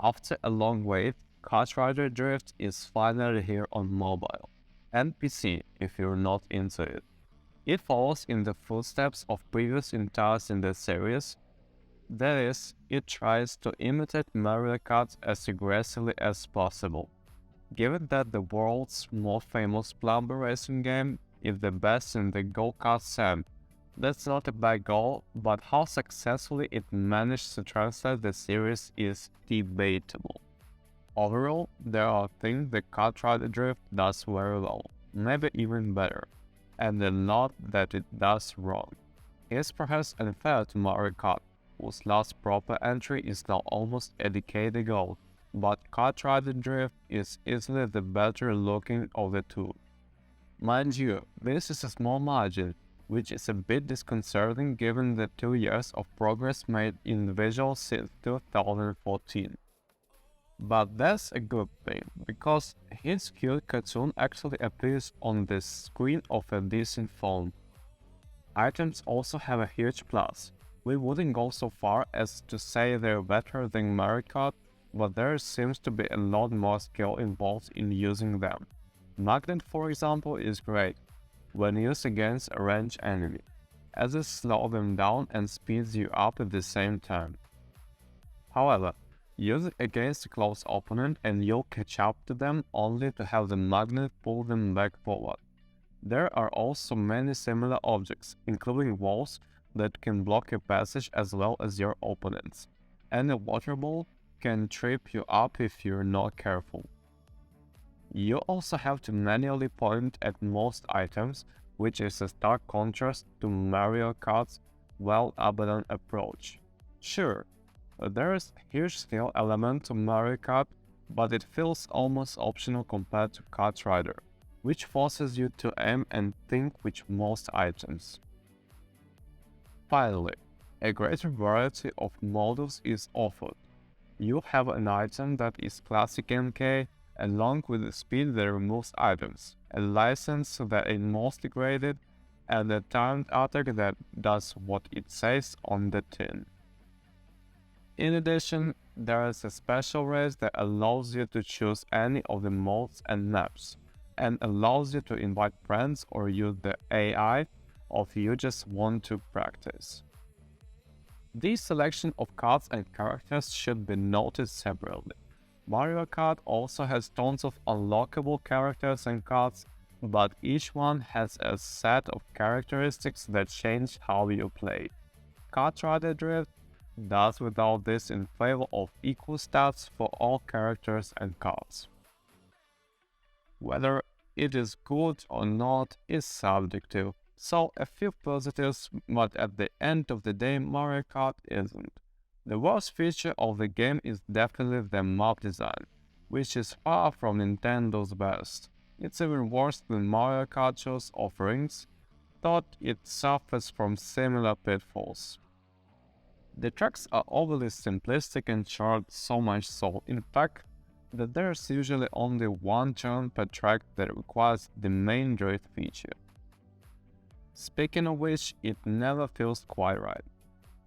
After a long wait, KartRider Drift is finally here on mobile and PC if you're not into it. It follows in the footsteps of previous entries in the series. That is, it tries to imitate Mario Kart as aggressively as possible. Given that the world's most famous plumber racing game is the best in the go-kart scene, that's not a bad goal, but how successfully it managed to translate the series is debatable. Overall, there are things the KartRider Drift does very well, maybe even better, and a lot that it does wrong. It's perhaps unfair to Mario Kart, whose last proper entry is now almost a decade ago, but KartRider Drift is easily the better looking of the two. Mind you, this is a small margin, which is a bit disconcerting given the 2 years of progress made in the visuals since 2014. But that's a good thing, because his cute cartoon actually appears on the screen of a decent phone. Items also have a huge plus. We wouldn't go so far as to say they're better than Mario Kart, but there seems to be a lot more skill involved in using them. Magnet, for example, is great when used against a ranged enemy, as it slows them down and speeds you up at the same time. However, use it against a close opponent and you'll catch up to them only to have the magnet pull them back forward. There are also many similar objects, including walls, that can block your passage as well as your opponent's, and a water ball can trip you up if you're not careful. You also have to manually point at most items, which is a stark contrast to Mario Kart's well-abandoned approach. Sure, there is a huge skill element to Mario Kart, but it feels almost optional compared to KartRider, which forces you to aim and think with most items. Finally, a greater variety of models is offered. You have an item that is classic MK, along with a speed that removes items, a license that is mostly graded, and a timed attack that does what it says on the tin. In addition, there is a special race that allows you to choose any of the modes and maps, and allows you to invite friends or use the AI if you just want to practice. This selection of cards and characters should be noted separately. Mario Kart also has tons of unlockable characters and cards, but each one has a set of characteristics that change how you play. KartRider Drift does without this in favor of equal stats for all characters and cards. Whether it is good or not is subjective, so a few positives, but at the end of the day Mario Kart isn't. The worst feature of the game is definitely the map design, which is far from Nintendo's best. It's even worse than Mario Kart Show's offerings, though it suffers from similar pitfalls. The tracks are overly simplistic and short, so much so, in fact, that there's usually only one turn per track that requires the main drift feature. Speaking of which, it never feels quite right.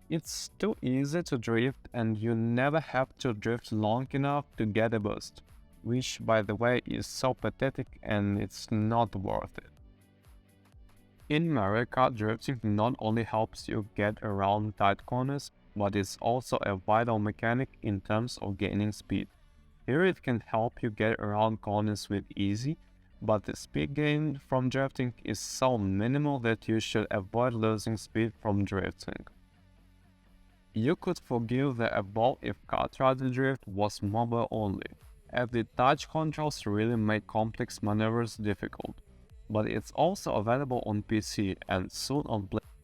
It's too easy to drift and you never have to drift long enough to get a boost, which by the way is so pathetic and it's not worth it. In Mario Kart, drifting not only helps you get around tight corners, but it's also a vital mechanic in terms of gaining speed. Here it can help you get around corners with ease, but the speed gain from drifting is so minimal that you should avoid losing speed from drifting. You could forgive the above if KartRider Drift was mobile only, as the touch controls really make complex maneuvers difficult, but it's also available on PC and soon on PlayStation.